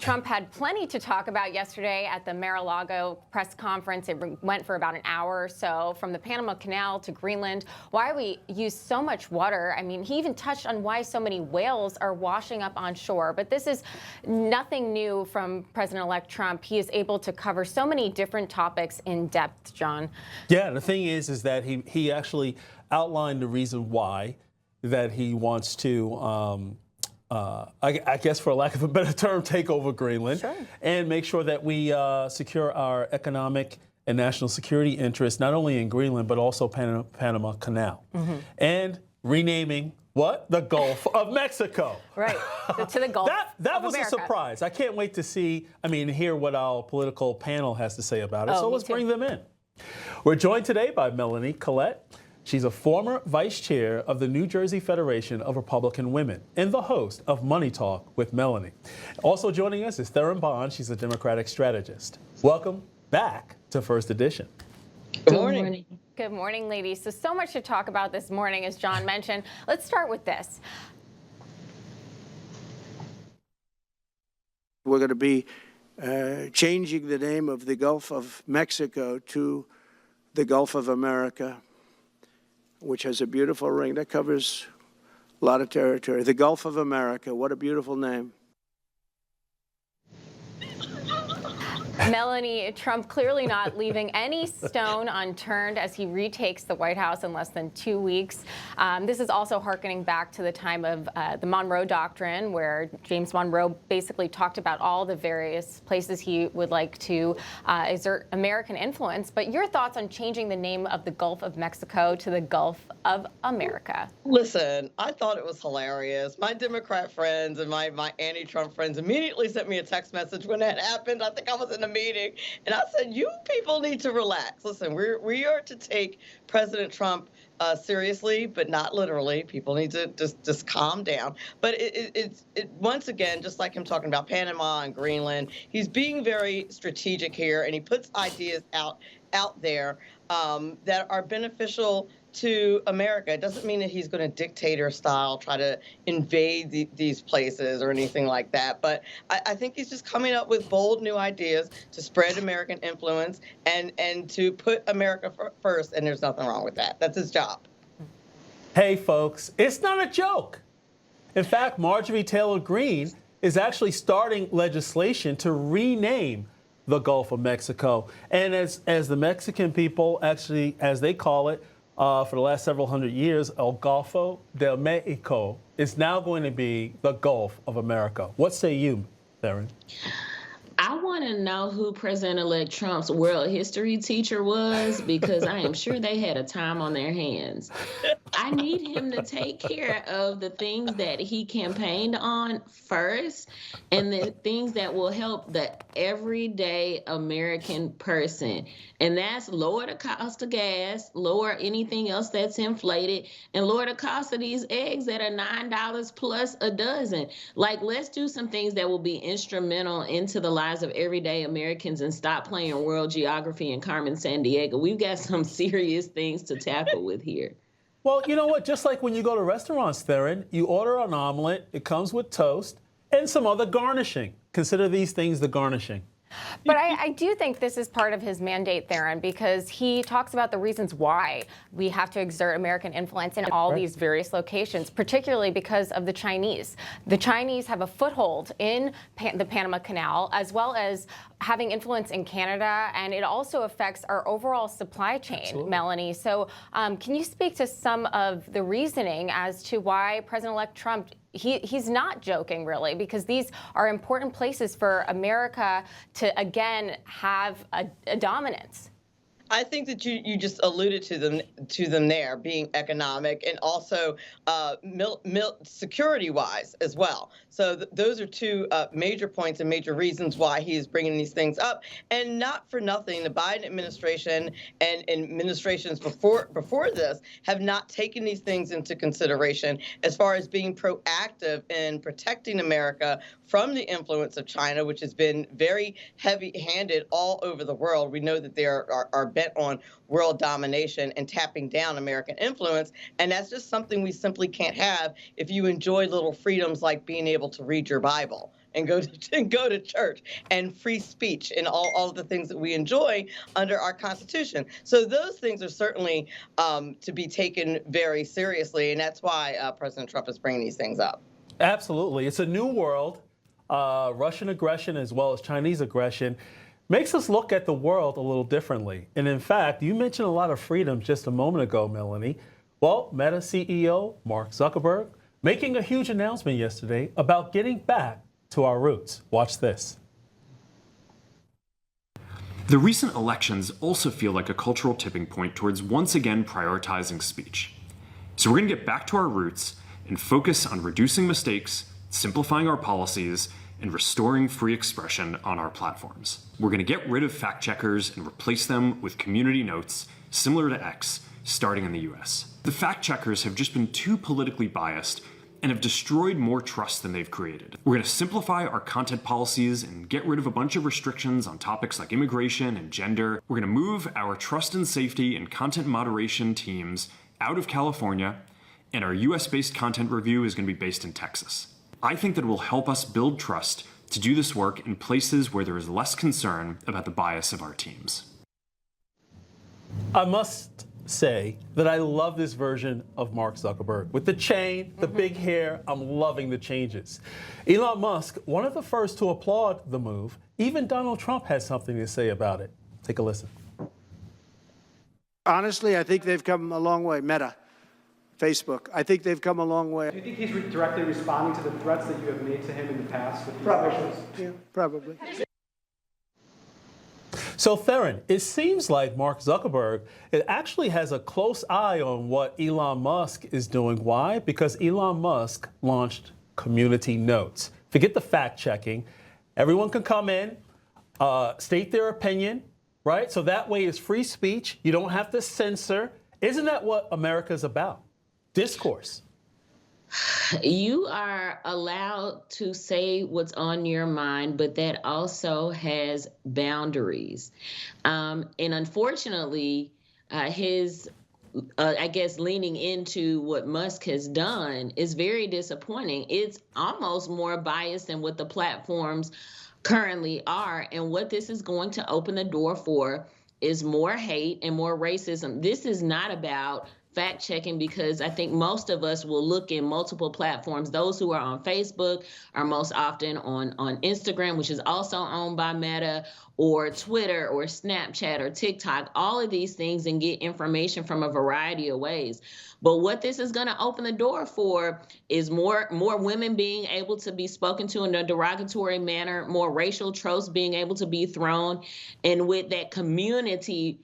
Trump had plenty to talk about yesterday at the Mar-a-Lago press conference. It went for about an hour or so, from the Panama Canal to Greenland, why we use so much water. I mean, he even touched on why so many whales are washing up on shore. But this is nothing new from President-elect Trump. He is able to cover so many different topics in depth, John. Yeah, the thing is that he actually outlined the reason why that he wants to I guess, for lack of a better term, take over Greenland. Sure. And make sure that we secure our economic and national security interests, not only in Greenland, but also Panama Canal. Mm-hmm. And renaming what? The Gulf of Mexico. Right, to the Gulf That of was America. A surprise. I can't wait to hear what our political panel has to say about it. Oh, so let's too. bring them in. We're joined today by Melanie, Collette. She's a former vice chair of the New Jersey Federation of Republican Women and the host of Money Talk with Melanie. Also joining us is Theron Bond. She's a Democratic strategist. Welcome back to First Edition. Good morning. Good morning, ladies. So much to talk about this morning, as John mentioned. Let's start with this. We're going to be changing the name of the Gulf of Mexico to the Gulf of America, which has a beautiful ring that covers a lot of territory. The Gulf of America, what a beautiful name. Melanie, Trump clearly not leaving any stone unturned as he retakes the White House in less than 2 weeks. This is also hearkening back to the time of the Monroe Doctrine, where James Monroe basically talked about all the various places he would like to exert American influence. But your thoughts on changing the name of the Gulf of Mexico to the Gulf of America? Listen, I thought it was hilarious. My Democrat friends and my anti-Trump friends immediately sent me a text message when that happened. I think I was in a meeting, and I said, you people need to relax. Listen, we are to take President Trump seriously, but not literally. People need to just calm down. But it's once again, just like him talking about Panama and Greenland, he's being very strategic here, and he puts ideas out there that are beneficial to America. It doesn't mean that he's going to dictator style try to invade these places or anything like that. But I think he's just coming up with bold new ideas to spread American influence and to put America first. And there's nothing wrong with that. That's his job. Hey, folks, it's not a joke. In fact, Marjorie Taylor Greene is actually starting legislation to rename the Gulf of Mexico. And as the Mexican people actually, as they call it, for the last several hundred years, El Golfo de Mexico is now going to be the Gulf of America. What say you, Theron? I want to know who President-elect Trump's world history teacher was, because I am sure they had a time on their hands. I need him to take care of the things that he campaigned on first, and the things that will help the everyday American person. And that's lower the cost of gas, lower anything else that's inflated, and lower the cost of these eggs that are $9 plus a dozen. Like, let's do some things that will be instrumental into the lives of everyday Americans and stop playing world geography and Carmen Sandiego. We've got some serious things to tackle with here. Well, you know what? Just like when you go to restaurants, Theron, you order an omelet, it comes with toast and some other garnishing. Consider these things the garnishing. But I do think this is part of his mandate, Theron, because he talks about the reasons why we have to exert American influence in all these various locations, particularly because of the Chinese. The Chinese have a foothold in the Panama Canal, as well as having influence in Canada, and it also affects our overall supply chain, Absolutely. Melanie. So can you speak to some of the reasoning as to why President-elect Trump he's not joking, really, because these are important places for America to, again, have a dominance? I think that you just alluded to them there being economic and also security-wise as well. So those are two major points and major reasons why he is bringing these things up. And not for nothing, the Biden administration and administrations before this have not taken these things into consideration as far as being proactive in protecting America from the influence of China, which has been very heavy-handed all over the world. We know that they are bent on world domination and tapping down American influence, and that's just something we simply can't have if you enjoy little freedoms like being able to read your Bible. and go to church and free speech and all of the things that we enjoy under our Constitution. So those things are certainly to be taken very seriously, and that's why President Trump is bringing these things up. Absolutely. It's a new world. Russian aggression as well as Chinese aggression makes us look at the world a little differently. And in fact, you mentioned a lot of freedom just a moment ago, Melanie. Well, Meta CEO Mark Zuckerberg making a huge announcement yesterday about getting back to our roots. Watch this. The recent elections also feel like a cultural tipping point towards once again prioritizing speech. So we're going to get back to our roots and focus on reducing mistakes, simplifying our policies, and restoring free expression on our platforms. We're going to get rid of fact checkers and replace them with community notes, similar to X, starting in the US. The fact checkers have just been too politically biased and have destroyed more trust than they've created. We're going to simplify our content policies and get rid of a bunch of restrictions on topics like immigration and gender. We're going to move our trust and safety and content moderation teams out of California, and our US-based content review is going to be based in Texas. I think that it will help us build trust to do this work in places where there is less concern about the bias of our teams. I must say that I love this version of Mark Zuckerberg. With the chain, the big hair, I'm loving the changes. Elon Musk, one of the first to applaud the move. Even Donald Trump has something to say about it. Take a listen. Honestly, I think they've come a long way. Meta, Facebook, I think they've come a long way. Do you think he's directly responding to the threats that you have made to him in the past with these Probably. issues? Yeah, probably. So, Theron, it seems like Mark Zuckerberg it actually has a close eye on what Elon Musk is doing. Why? Because Elon Musk launched community notes. Forget the fact checking. Everyone can come in, state their opinion, right? So that way it's free speech. You don't have to censor. Isn't that what America's about? Discourse. You are allowed to say what's on your mind, but that also has boundaries. And unfortunately, his, I guess, leaning into what Musk has done is very disappointing. It's almost more biased than what the platforms currently are. And what this is going to open the door for is more hate and more racism. This is not about fact checking, because I think most of us will look in multiple platforms. Those who are on Facebook are most often on Instagram, which is also owned by Meta, or Twitter or Snapchat or TikTok, all of these things, and get information from a variety of ways. But what this is going to open the door for is more women being able to be spoken to in a derogatory manner, more racial tropes being able to be thrown, and with that community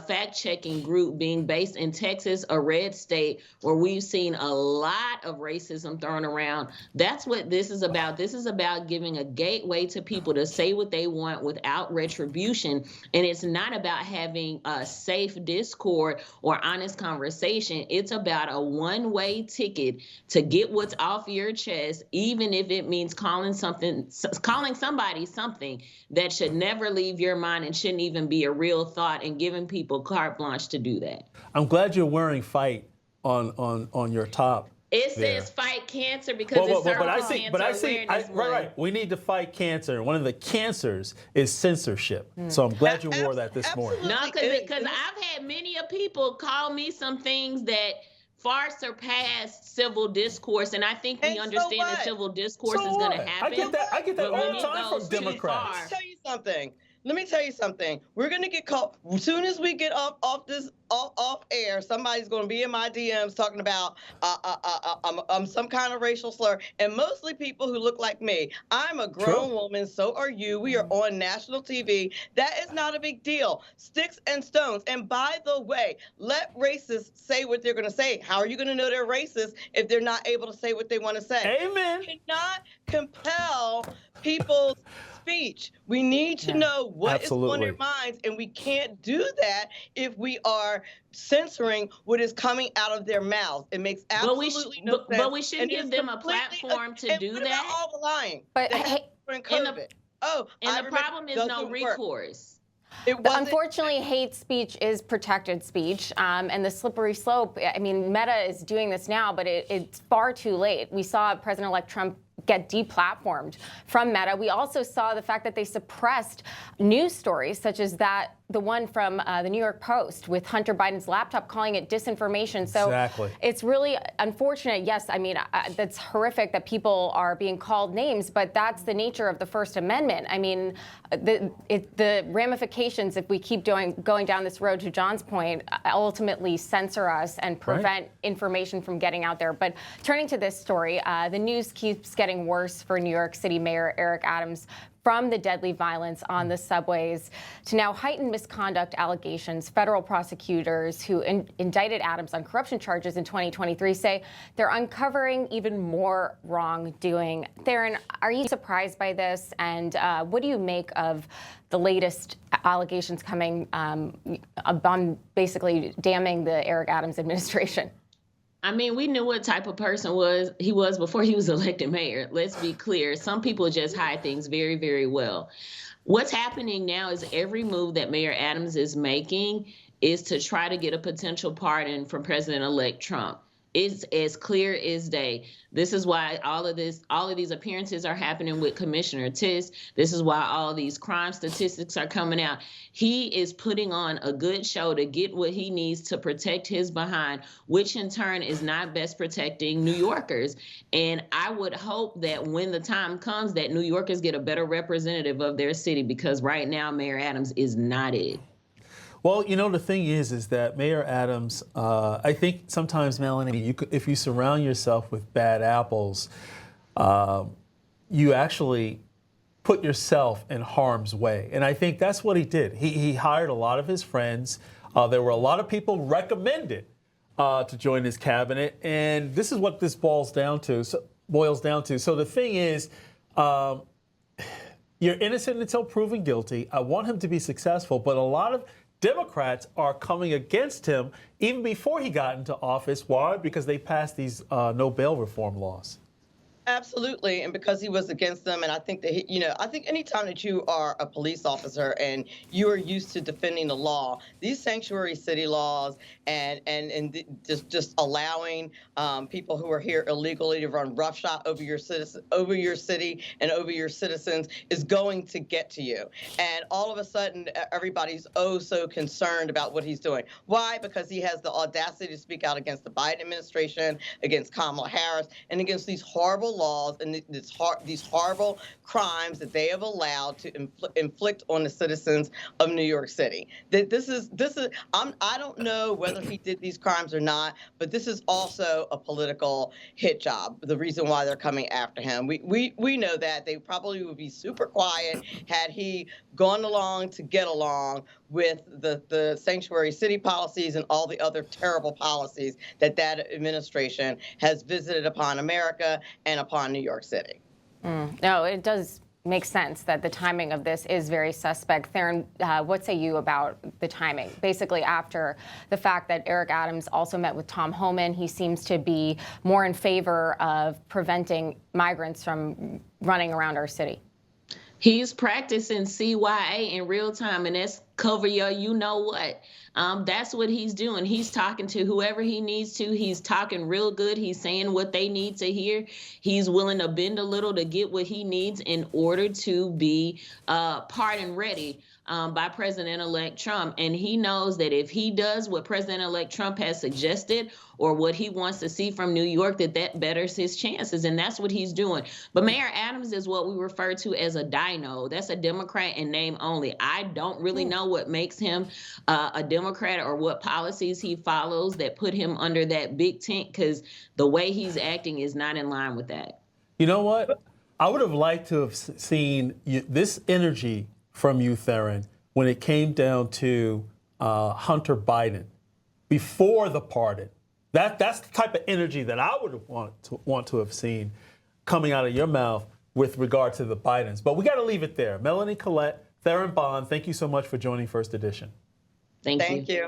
fact-checking group being based in Texas, a red state where we've seen a lot of racism thrown around. That's what this is about. This is about giving a gateway to people to say what they want without retribution. And it's not about having a safe discord or honest conversation. It's about a one-way ticket to get what's off your chest, even if it means calling somebody something that should never leave your mind and shouldn't even be a real thought, and giving people carte blanche to do that. I'm glad you're wearing "fight" on your top. It says "fight cancer" because it's cervical cancer awareness month. Right. We need to fight cancer. One of the cancers is censorship. So I'm glad you wore that this morning. No, because I've had many of people call me some things that far surpassed civil discourse, and I think we understand that civil discourse is going to happen. I get that all the time from Democrats. Let me tell you something. We're gonna get caught as soon as we get off air. Somebody's gonna be in my DMs talking about some kind of racial slur, and mostly people who look like me. I'm a grown woman. So are you. We are on national TV. That is not a big deal. Sticks and stones. And by the way, let racists say what they're gonna say. How are you gonna know they're racist if they're not able to say what they want to say? Amen. You cannot compel people's speech. We need to know what is on their minds, and we can't do that if we are censoring what is coming out of their mouths. It makes absolutely no sense. But we shouldn't give them a platform to do that. All the lying. But and the problem is no recourse. Unfortunately, hate speech is protected speech, and the slippery slope, I mean, Meta is doing this now, but it's far too late. We saw President-elect Trump get deplatformed from Meta. We also saw the fact that they suppressed news stories such as the one from the New York Post with Hunter Biden's laptop, calling it disinformation. So Exactly. it's really unfortunate. Yes, I mean, that's horrific that people are being called names, but that's the nature of the First Amendment. I mean, the ramifications, if we keep going down this road, to John's point, ultimately censor us and prevent information from getting out there. But turning to this story, the news keeps getting worse for New York City Mayor Eric Adams, from the deadly violence on the subways to now heightened misconduct allegations. Federal prosecutors who indicted Adams on corruption charges in 2023 say they're uncovering even more wrongdoing. Theron, are you surprised by this? And what do you make of the latest allegations coming on basically damning the Eric Adams administration? I mean, we knew what type of person he was before he was elected mayor. Let's be clear. Some people just hide things very, very well. What's happening now is every move that Mayor Adams is making is to try to get a potential pardon from President-elect Trump. It's as clear as day. This is why all of these appearances are happening with Commissioner Tiss. This is why all these crime statistics are coming out. He is putting on a good show to get what he needs to protect his behind, which in turn is not best protecting New Yorkers. And I would hope that when the time comes that New Yorkers get a better representative of their city, because right now Mayor Adams is not it. Well, you know, the thing is that Mayor Adams, I think sometimes, Melanie, if you surround yourself with bad apples, you actually put yourself in harm's way. And I think that's what he did. He hired a lot of his friends. There were a lot of people recommended to join his cabinet. And this is what this boils down to. So the thing is, you're innocent until proven guilty. I want him to be successful, but a lot of Democrats are coming against him even before he got into office. Why? Because they passed these no bail reform laws. Absolutely, and because he was against them, and I think that I think anytime that you are a police officer and you are used to defending the law, these sanctuary city laws and just allowing people who are here illegally to run roughshod over your city and over your citizens is going to get to you. And all of a sudden, everybody's oh so concerned about what he's doing. Why? Because he has the audacity to speak out against the Biden administration, against Kamala Harris, and against these horrible laws and these horrible crimes that they have allowed to inflict on the citizens of New York City. I don't know whether he did these crimes or not, but this is also a political hit job. The reason why they're coming after him, we know that they probably would be super quiet had he gone along to get along with the sanctuary city policies and all the other terrible policies that administration has visited upon America and upon New York City. No, it does make sense that the timing of this is very suspect. Theron, what say you about the timing? Basically, after the fact that Eric Adams also met with Tom Homan, he seems to be more in favor of preventing migrants from running around our city. He's practicing CYA in real time, and that's cover your you-know-what. That's what he's doing. He's talking to whoever he needs to. He's talking real good. He's saying what they need to hear. He's willing to bend a little to get what he needs in order to be pardon ready by President-elect Trump. And he knows that if he does what President-elect Trump has suggested or what he wants to see from New York, that betters his chances. And that's what he's doing. But Mayor Adams is what we refer to as a dino. That's a Democrat in name only. I don't really know what makes him a Democrat or what policies he follows that put him under that big tent, because the way he's acting is not in line with that. You know what? I would have liked to have seen this energy from you, Theron, when it came down to Hunter Biden before the pardon. That's the type of energy that I would have want to have seen coming out of your mouth with regard to the Bidens. But we got to leave it there. Melanie, Collette, Theron Bond, thank you so much for joining First Edition. Thank you.